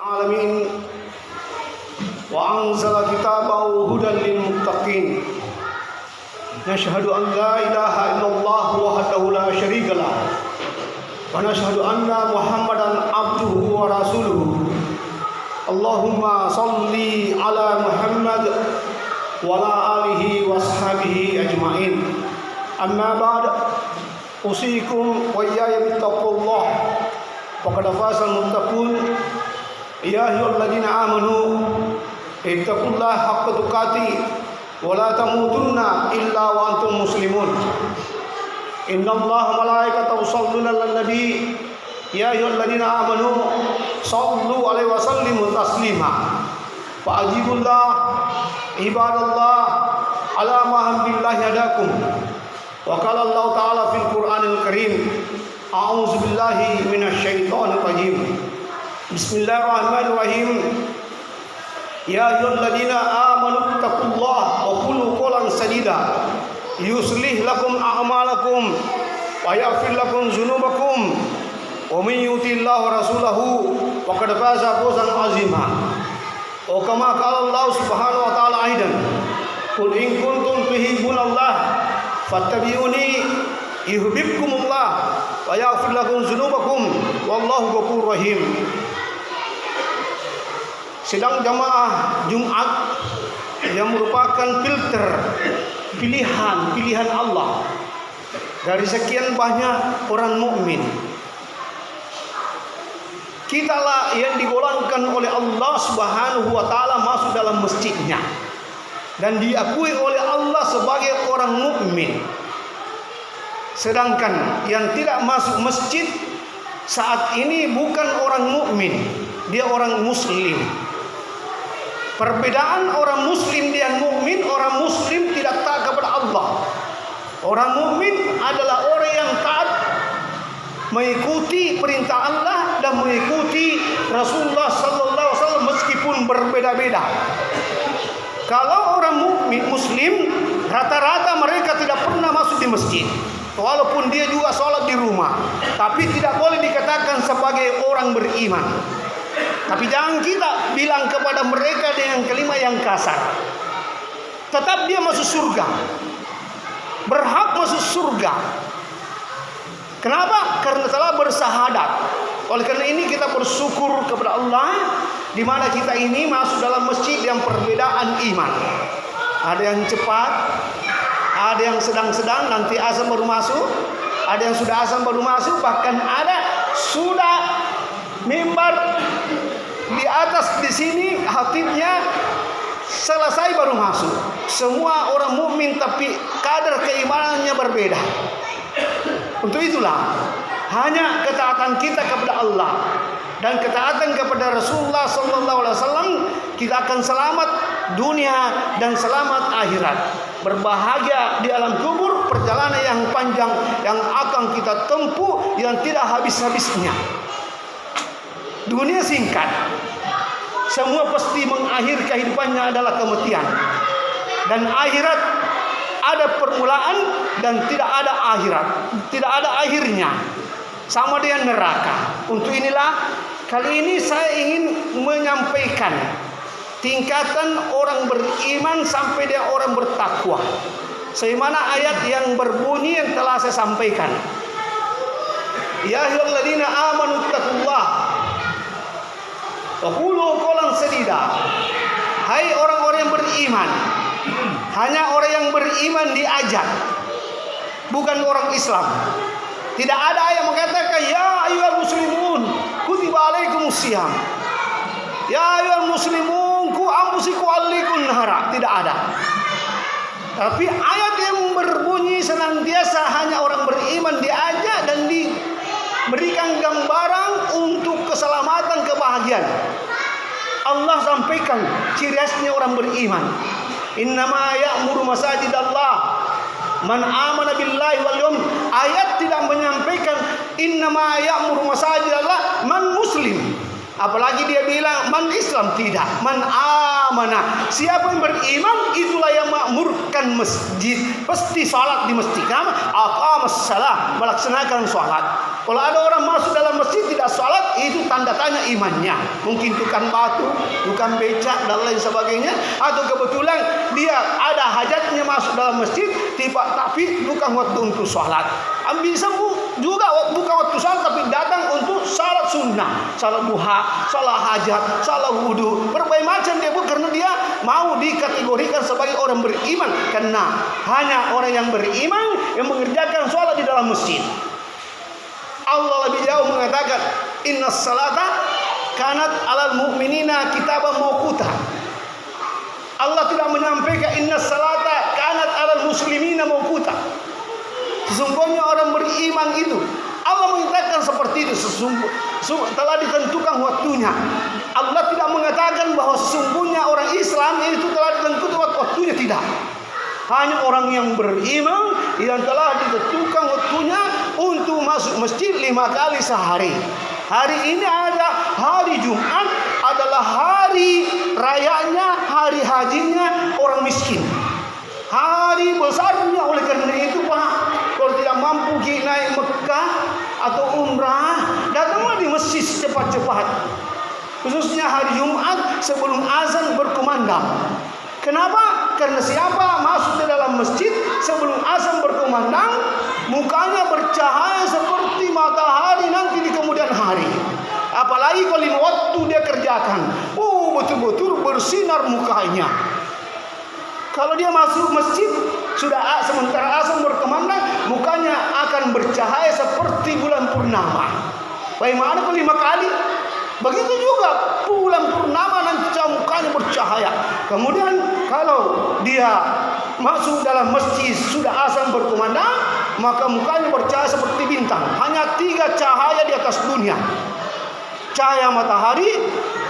العالمين وأنزل كتابه هدى للمتقين نشهد أن لا إله إلا الله وحده لا شريك له ونشهد أن محمدا عبده ورسوله اللهم صل على محمد وعلى آله وصحبه أجمعين أما بعد أوصيكم وإياي بتقوى الله فقد فاز المتقون يا أيها الذين آمنوا اتقوا الله حق تقاته ولا تموتن إلا وأنتم مسلمون إن الله وملائكته يصلون على النبي يا أيها الذين آمنوا صلوا عليه وسلموا تسليما فأجيبوا الله عباد الله على ما هم بالله هداكم وقال الله تعالى في القرآن الكريم أعوذ بالله من الشيطان الرجيم بسم الله الرحمن الرحيم يا أيها الذين آمنوا اتقوا الله وقولوا قولا سديدا يصلح لكم أعمالكم ويغفر لكم ذنوبكم ومن يطع الله ورسوله فقد فاز فوزا عظيما وكما قال الله سبحانه وتعالى أيضا قل إن كنتم تحبون الله فاتبعوني يحببكم الله ويغفر لكم ذنوبكم والله غفور رحيم. Sidang jamaah Jumat yang merupakan filter pilihan Allah dari sekian banyak orang mukmin. Kitalah yang digolongkan oleh Allah Subhanahu wa taala masuk dalam masjidnya dan diakui oleh Allah sebagai orang mukmin. Sedangkan yang tidak masuk masjid saat ini bukan orang mukmin, dia orang muslim. Perbedaan orang muslim dan mukmin, orang muslim tidak taat kepada Allah. Orang mukmin adalah orang yang taat mengikuti perintah Allah dan mengikuti Rasulullah sallallahu alaihi wasallam meskipun berbeda-beda. Kalau orang mukmin muslim, rata-rata mereka tidak pernah masuk di masjid. Walaupun dia juga sholat di rumah, tapi tidak boleh dikatakan sebagai orang beriman. Tapi jangan kita bilang kepada mereka dengan kalimat yang kasar. Tetap dia masuk surga, berhak masuk surga. Kenapa? Karena telah bersahadat. Oleh karena ini kita bersyukur kepada Allah, di mana kita ini masuk dalam masjid yang perbedaan iman. Ada yang cepat, ada yang sedang-sedang, nanti azan baru masuk, ada yang sudah azan baru masuk, bahkan ada sudah mimbar di atas di sini hatibnya selesai baru masuk. Semua orang mukmin tapi kadar keimanannya berbeda. Untuk itulah hanya ketaatan kita kepada Allah dan ketaatan kepada Rasulullah sallallahu alaihi wasallam kita akan selamat dunia dan selamat akhirat. Berbahagia di alam kubur, perjalanan yang panjang yang akan kita tempuh yang tidak habis-habisnya. Dunia singkat, semua pasti mengakhiri kehidupannya adalah kematian. Dan akhirat ada permulaan dan tidak ada akhirat, tidak ada akhirnya, sama dengan neraka. Untuk inilah kali ini saya ingin menyampaikan tingkatan orang beriman sampai dia orang bertakwa. Sebagaimana ayat yang berbunyi yang telah saya sampaikan. Ya ayyuhalladzina amanu taqullah wa qulu qawlan sadida. Hai orang-orang yang beriman. Hanya orang yang beriman diajak, bukan orang Islam. Tidak ada yang mengatakan ya ayyuhal muslimun kutiba alaikumus syiyam. Ya ayyuhal muslimun ku amsiku alaikum nahara. Tidak ada. Tapi ayat yang berbunyi senantiasa hanya orang beriman diajak dan diberikan gambaran untuk keselamatan kebahagiaan. Allah sampaikan ciri khasnya orang beriman. Innama ya'muru masajidallah man amana billahi wal yawm. Ayat tidak menyampaikan innama ya'muru masajidallah man muslim. Apalagi dia bilang man Islam, tidak, man amana. Siapa yang beriman itulah yang makmurkan masjid. Pasti salat di masjid. Aqamas salat, melaksanakan salat. Kalau ada orang masuk dalam masjid tidak salat, itu tanda tanya imannya. Mungkin tukang batu, tukang becak dan lain sebagainya, atau kebetulan dia ada hajatnya masuk dalam masjid, tapi bukan waktu untuk sholat. Bisa juga bukan waktu sholat, tapi datang untuk salat sunnah, salat duha, salat hajat, salat wudhu, berbagai macam dia buat, karena dia mau dikategorikan sebagai orang beriman. Karena hanya orang yang beriman yang mengerjakan sholat di dalam masjid. Allah lebih jauh mengatakan, inna salata kanat alal mu'minina kitaban mawquta. Allah tidak menyampaikan inna salata kanat alal muslimina mawquta. Sesungguhnya orang beriman itu, Allah mengatakan seperti itu, telah ditentukan waktunya. Allah tidak mengatakan bahwa sesungguhnya orang Islam itu telah ditentukan waktunya, tidak. Hanya orang yang beriman yang telah ditentukan waktunya untuk masuk masjid 5 kali sehari. Hari ini ada hari Jumat, adalah hari rayanya, hari hajinya orang miskin. Hari besarnya. Oleh karena itu Pak, kalau tidak mampu naik Mekah atau umrah, datanglah di masjid cepat-cepat. Khususnya hari Jumat sebelum azan berkumandang. Kenapa? Karena siapa masuk di dalam masjid sebelum azan berkumandang, mukanya bercahaya seperti matahari nanti di kemudian hari. Apalagi kalau 5 waktu dia kerjakan, betul-betul bersinar mukanya. Kalau dia masuk masjid sudah sementara azan berkumandang, mukanya akan bercahaya seperti bulan purnama. Bagaimana kalau 5 kali? Begitu juga bulan purnama nanti mukanya bercahaya. Kemudian kalau dia masuk dalam masjid sudah azan berkumandang, maka mukanya bercahaya seperti bintang. Hanya 3 cahaya di atas dunia: cahaya matahari,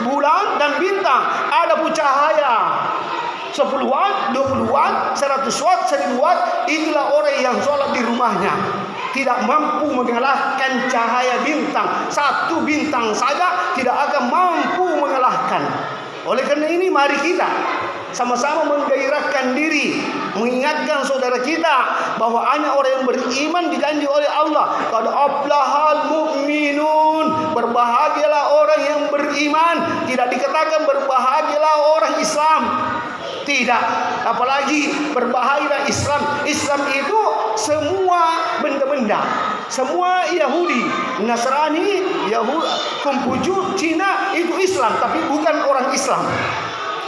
bulan, dan bintang. Ada pun cahaya 10 watt, 20 watt, 100 watt, 1000 watt. Itulah orang yang sholat di rumahnya, tidak mampu mengalahkan cahaya bintang. 1 bintang saja tidak akan mampu mengalahkan. Oleh karena ini mari kita sama-sama menggairahkan diri, mengingatkan saudara kita bahwa hanya orang yang beriman dijanji oleh Allah, qad aflahal mu'minun, berbahagialah orang yang beriman. Tidak dikatakan berbahagialah orang Islam, tidak. Apalagi berbahagia Islam. Islam itu semua benda-benda, semua Yahudi, Nasrani, Yahudi, Konghucu, Cina itu Islam, tapi bukan orang Islam.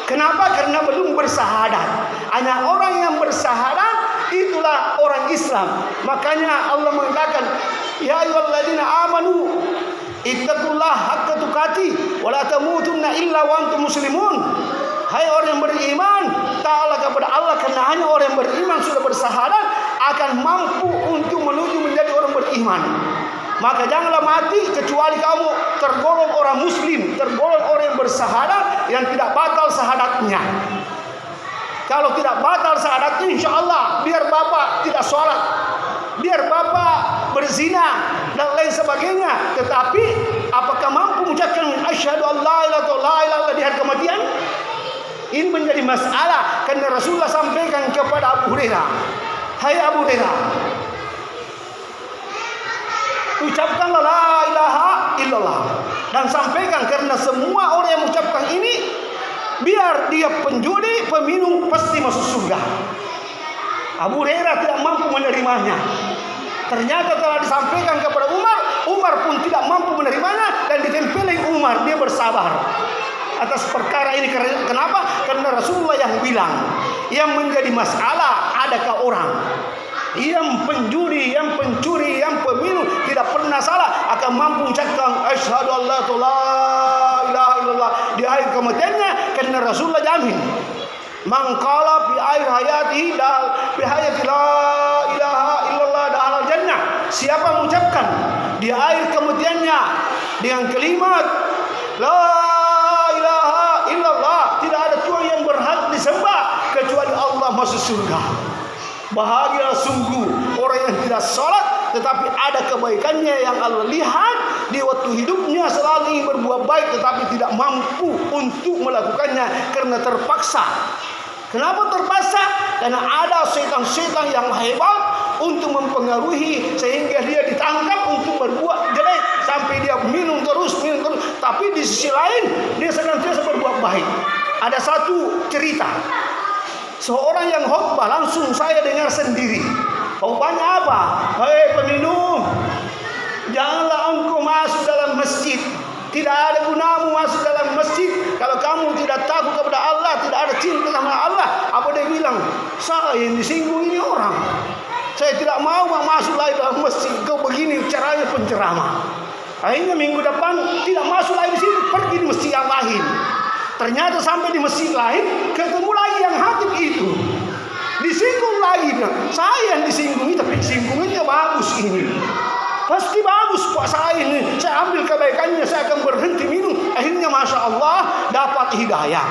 Kenapa? Karena belum bersahadat. Hanya orang yang bersahadat itulah orang Islam. Makanya Allah mengatakan, ya ayyuhalladzina amanu ittaqullaha haqqa tuqatih wa la tamutunna illa wa antum muslimun. Hai orang yang beriman, taatlah kepada Allah, karena hanya orang yang beriman sudah bersahadat akan mampu untuk menuju menjadi orang beriman. Maka janganlah mati kecuali kamu tergolong orang muslim, tergolong orang yang bersahadat, yang tidak batal sahadatnya. Kalau tidak batal sahadatnya, insya Allah biar bapak tidak sholat, biar bapak berzina dan lain sebagainya, tetapi apakah mampu mengucapkan asyhadu an la ilaha illallah di hari kematian? Ini menjadi masalah, karena Rasulullah sampaikan kepada Abu Hurairah, hai Abu Hurairah, ucapkanlah la ilaha illallah dan sampaikan, karena semua orang yang mengucapkan ini, biar dia penjudi, peminum, pasti masuk surga. Abu Hurairah tidak mampu menerimanya. Ternyata telah disampaikan kepada Umar, Umar pun tidak mampu menerimanya, dan ditempelin Umar. Dia bersabar atas perkara ini. Kenapa? Karena Rasulullah yang bilang. Yang menjadi masalah, adakah orang yang penjudi, yang pencuri, yang peminum tidak pernah salah akan mampu mengucapkan asyhadu an la ilaha illallah di akhir kematiannya? Karena Rasulullah jamin, man qala fi akhir hayati fi hayati la ilaha illallah dakhala jannah. Siapa mengucapkan di akhir kematiannya dengan kalimat la ilaha illallah, tidak ada Tuhan yang berhak disembah kecuali Allah, masuk surga. Bahagia sungguh orang yang tidak sholat tetapi ada kebaikannya yang Allah lihat di waktu hidupnya, selalu ingin berbuat baik tetapi tidak mampu untuk melakukannya karena terpaksa. Kenapa terpaksa? Karena ada setan-setan yang hebat untuk mempengaruhi sehingga dia ditangkap untuk berbuat jelek sampai dia minum terus, tapi di sisi lain dia senantiasa berbuat baik. Ada satu cerita, seorang yang khotbah langsung saya dengar sendiri. Khotbahnya apa? Hei peminum, janganlah engkau masuk dalam masjid. Tidak ada gunamu masuk dalam masjid kalau kamu tidak takut kepada Allah, tidak ada cinta sama Allah. Apa dia bilang? Saya yang disinggung ini orang. Saya tidak mau masuk lagi dalam masjid. Kau begini caranya penceramah. Akhirnya minggu depan tidak masuk lagi di sini, pergi di masjid yang lain. Ternyata sampai di masjid lain ketemu lagi yang hatib itu. Disinggung lagi. Saya yang disinggungi, tapi singgungannya bagus ini. Pasti bagus Pak saya ini. Saya ambil kebaikannya, saya akan berhenti minum. Akhirnya Masya Allah dapat hidayah.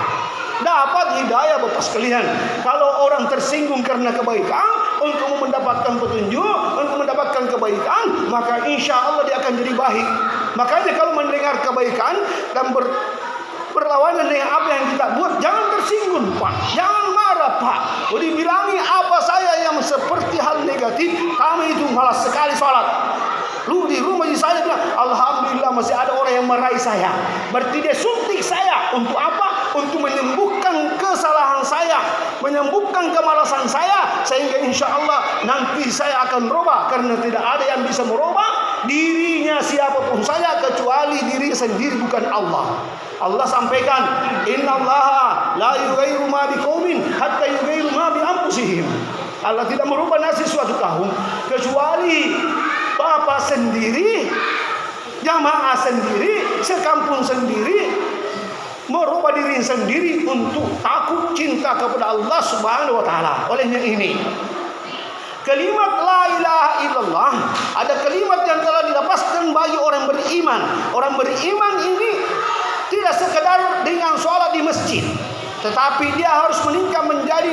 Dapat hidayah Bapak sekalian. Kalau orang tersinggung karena kebaikan, untuk mendapatkan petunjuk, untuk mendapatkan kebaikan, maka insya Allah dia akan jadi baik. Makanya kalau mendengar kebaikan dan berlawanan dengan apa yang kita buat, jangan tersinggung Pak, jangan marah Pak. Dibilangi apa saya yang seperti hal negatif, kami itu malas sekali sholat. Lu di rumah saya bilang, alhamdulillah masih ada orang yang meraih saya. Berarti dia suntik saya untuk apa? Untuk menyembuhkan kesalahan saya, menyembuhkan kemalasan saya, sehingga insya Allah nanti saya akan merubah. Karena tidak ada yang bisa merubah dirinya siapapun saya kecuali diri sendiri, bukan Allah. Allah sampaikan, innallaha la yughayyiru ma biqaumin hatta yughayyiru ma bi anfusihim. Allah tidak merubah nasib suatu kaum kecuali bapak sendiri, jamaah sendiri, sekampung sendiri merubah diri sendiri untuk takut cinta kepada Allah Subhanahu wa taala. Olehnya ini kalimat la ilaha illallah ada kalimat yang telah dilepaskan bagi orang beriman. Orang beriman ini tidak sekedar dengan sholat di masjid, tetapi dia harus meningkat menjadi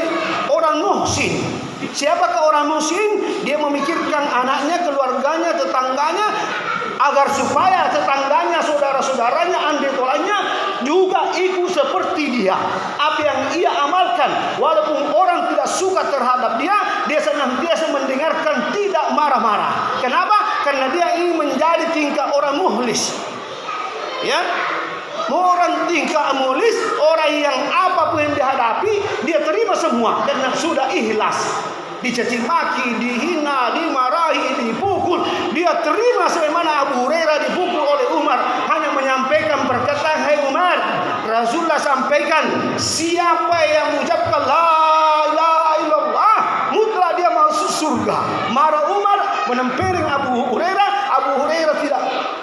orang muhsin. Siapakah orang muhsin? Dia memikirkan anaknya, keluarganya, tetangganya, agar supaya tetangganya, saudara-saudaranya, andetolannya juga ikut seperti dia. Apa yang ia amalkan, walaupun orang tidak suka terhadap dia, dia senantiasa mendengarkan, tidak marah-marah. Kenapa? Karena dia ingin menjadi tingkah orang mukhlis. Ya, orang tingkah mukhlis, orang yang apapun yang dihadapi dia terima semua karena sudah ikhlas. Dicaci maki, dihina, dimarahi, dipukul, dia terima sebagaimana Abu Hurairah dipukul oleh Umar, hanya menyampaikan perkataan, hai Umar, Rasulullah sampaikan, siapa yang mengucapkan la ilaha illallah, mutlak dia masuk surga. Marah Umar menempeleng Abu Hurairah. Abu Hurairah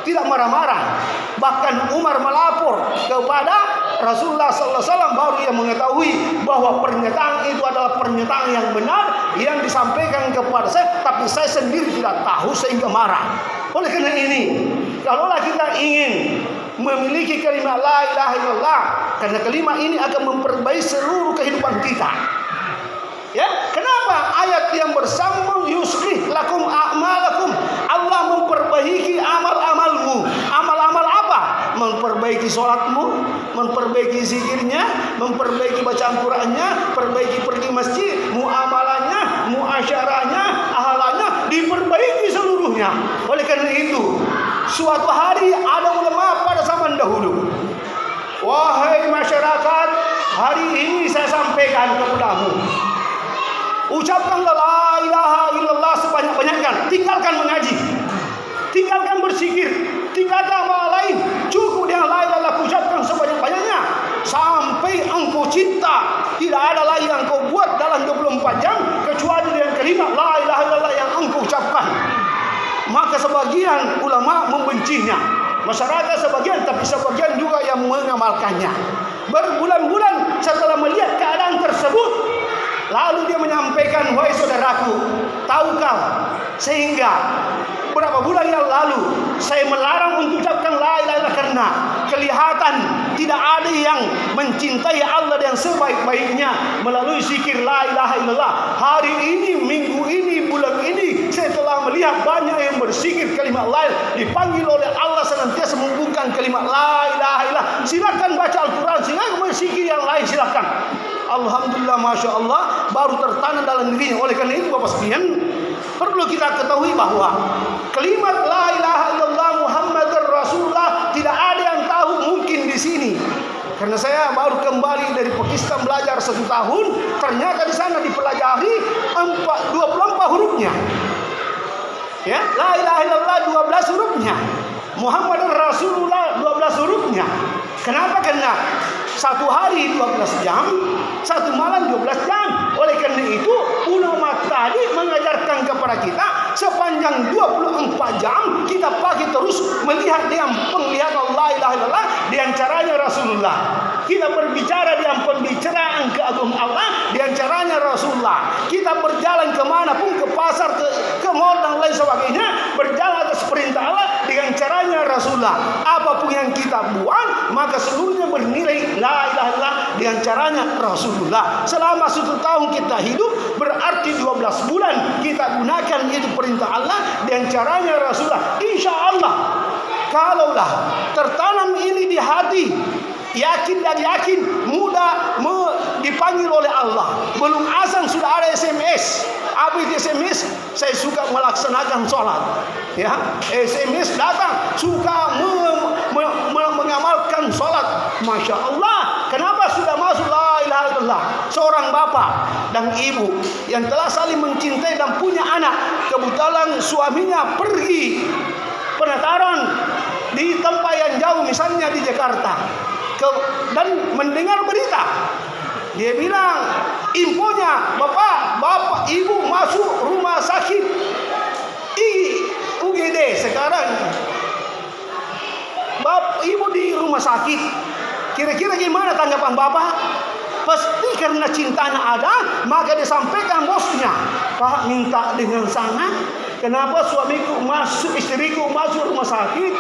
tidak marah-marah. Bahkan Umar melapor kepada Rasulullah SAW, baru ia mengetahui bahwa pernyataan itu adalah pernyataan yang benar yang disampaikan kepada saya, tapi saya sendiri tidak tahu sehingga marah. Oleh karena ini, kalaulah kita ingin memiliki kalimat la ilaha illallah, karena kalimat ini akan memperbaiki seluruh kehidupan kita. Ya, kenapa ayat yang bersambung yuslih lakum a'malakum, Allah memperbaiki amal-amalmu. Amal-amal apa? Memperbaiki sholatmu, memperbaiki zikirnya, memperbaiki bacaan Qur'annya, perbaiki pergi masjid, muamalahnya, muasyarahnya, ahalanya, diperbaiki seluruhnya. Oleh karena itu, suatu hari ada ulama pada zaman dahulu, wahai masyarakat, hari ini saya sampaikan kepadamu, ucapkanlah la ilaha illallah sebanyak-banyaknya. Tinggalkan mengaji, tinggalkan berzikir, tinggalkan amal lain. Cukup dengan la ilaha illallah, ucapkan sebanyak-banyaknya sampai engkau cinta. Tidak ada lagi yang engkau buat dalam 24 jam kecuali dengan kalimat la ilaha illallah yang engkau ucapkan. Maka sebagian ulama membencinya, masyarakat sebagian, tapi sebagian juga yang mengamalkannya. Berbulan-bulan setelah melihat keadaan tersebut, lalu dia menyampaikan, wahai saudaraku, tahukah sehingga beberapa bulan yang lalu saya melarang untuk ucapkan la ilaha illallah karena kelihatan tidak ada yang mencintai Allah yang sebaik-baiknya melalui zikir la ilaha illallah. Hari ini, minggu ini, bulan ini, saya telah melihat banyak yang berzikir kalimat la ilaha, dipanggil oleh Allah senantiasa menghubungkan kalimat la ilaha illallah. Silakan baca Al-Quran, silakan berzikir yang lain, silakan. Alhamdulillah, Masya Allah, baru tertanam dalam dirinya. Oleh karena itu Bapak sekalian, perlu kita ketahui bahwa kalimat la ilaha illallah Muhammad di sini. Karena saya baru kembali dari Pakistan belajar 1 tahun, ternyata di sana dipelajari 24 hurufnya. Ya, la ilaha illallah 12 hurufnya. Muhammad Rasulullah 12 hurufnya. Kenapa? Karena 1 hari 12 jam, 1 malam 12 jam. Oleh karena itu, ulama tadi mengajarkan kepada kita sepanjang 24 jam kita pakai terus melihat dengan penglihatan la ilaha illallah dengan caranya Rasulullah. Kita berbicara dengan pembicaraan ke agung Allah dengan caranya Rasulullah. Kita berjalan kemanapun, ke pasar, ke mall dan lain sebagainya, berjalan atas perintah Allah dengan caranya Rasulullah. Apapun yang kita buat, maka seluruhnya bernilai la ilaha illallah dengan caranya Rasulullah. Selama 1 tahun kita hidup, berarti 12 bulan kita gunakan itu perintah Allah dengan caranya Rasulullah. Insya Allah, kalaulah tertanam ini di hati, yakin dan yakin, mudah dipanggil oleh Allah. Belum azan sudah ada SMS. Habis SMS, saya suka melaksanakan sholat. Ya, SMS datang, suka mengamalkan sholat. Masya Allah. Kenapa? Sudah masuk la ilaha illallah. Seorang bapak dan ibu yang telah saling mencintai dan punya anak, kebetulan suaminya pergi penataran di tempat yang jauh, misalnya di Jakarta, dan mendengar berita. Dia bilang, infonya, bapak ibu masuk rumah sakit UGD sekarang. Bapak ibu di rumah sakit. Kira-kira gimana tanggapan bapak? Pasti karena cintanya ada, maka disampaikan bosnya, Pak, minta dengan sangat. Kenapa istriku masuk rumah sakit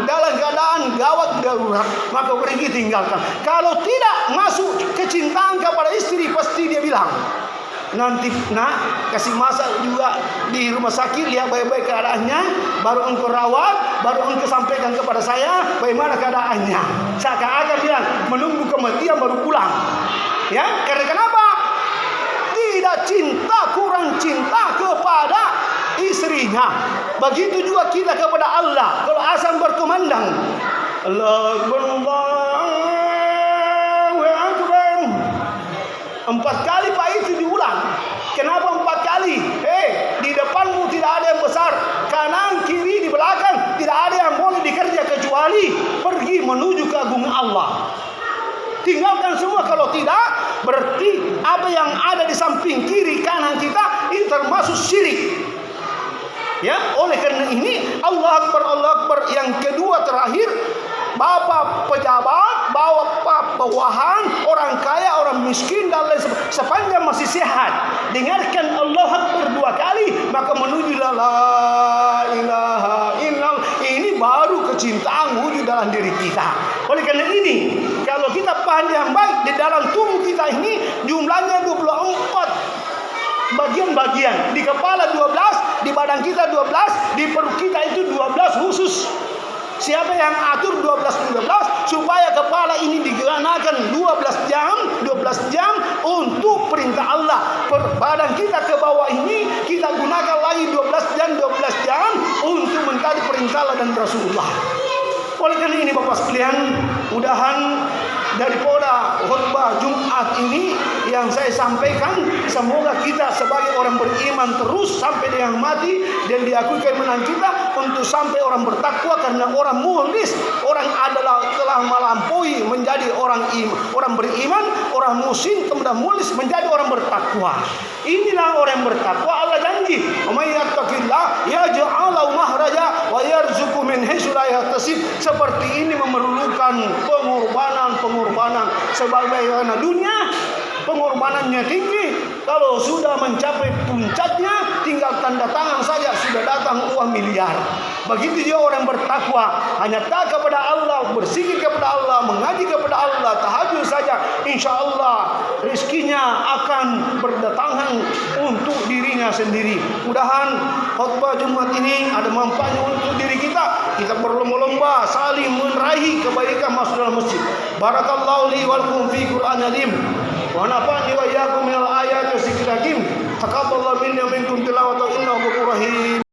dalam keadaan gawat darurat, maka pergi tinggalkan. Kalau tidak masuk kecintaan kepada istri, pasti dia bilang, nanti nak kasih masak juga di rumah sakit, lihat baik-baik keadaannya, baru engkau rawat, baru engkau sampaikan kepada saya bagaimana keadaannya. Seakan-akan bilang menunggu kematian baru pulang. Ya, karena kenapa? Tidak cinta, kurang cinta kepada istrinya. Begitu juga kita kepada Allah. Kalau azan berkumandang, Allahu Akbar, 4 kali Pak itu diulang. Kenapa 4 kali? Di depanmu tidak ada yang besar, kanan kiri di belakang tidak ada yang boleh dikerja kecuali pergi menuju ke agung Allah. Tinggalkan semua. Kalau tidak, berarti apa yang ada di samping kiri kanan kita ini termasuk syirik. Ya, oleh karena ini Allah Akbar yang kedua terakhir, bapak pejabat, bapak bawahan, orang kaya, orang miskin dan lain sebagainya, sepanjang masih sehat, dengarkan Allah Akbar 2 kali, maka menuju la ilaha illallah. Ini baru kecintaan wujud dalam diri kita. Oleh karena ini, kalau kita paham yang baik, di dalam tubuh kita ini jumlahnya 24 bagian-bagian. Di kepala 12, di badan kita 12, di perut kita itu 12 khusus. Siapa yang atur 12 supaya kepala ini digunakan 12 jam untuk perintah Allah. Badan kita ke bawah ini kita gunakan lagi 12 jam untuk mentaati perintah Allah dan Rasulullah. Oleh karena ini Bapak sekalian, mudahan daripada khutbah Jumat ini yang saya sampaikan, semoga kita sebagai orang beriman terus sampai dengan mati dan diakui keimanan kita untuk sampai orang bertakwa. Karena orang mukhlis, orang adalah telah melampaui menjadi orang beriman, orang muhsin kemudian mukhlis menjadi orang bertakwa. Inilah orang bertakwa. Allah janji, "May yattaqillah yaj'al lahu makhraja wa yarzuqhu min haitsu la yahtasib." Seperti ini memerlukan pengorbanan sebagaimana dunia pengorbanannya tinggi. Kalau sudah mencapai puncaknya, tinggal tanda tangan saja sudah datang uang miliar. Begitu juga orang bertakwa, hanya tak kepada Allah, berzikir kepada Allah, mengaji kepada Allah, tahajud saja, insya Allah rezekinya akan berdatangan untuk dirinya sendiri. Mudahan khutbah Jumat ini ada manfaatnya untuk diri kita. Kita berlomba-lomba saling meraih kebaikan masuk dalam masjid. Barakallahu li wa lakum fi Qur'an azim. Wa nafa'ni wa iyyakum minal ayati wa dzikril hakim. Taqabbalallahu minna wa minkum tilawatan innahu ghafurur rahim.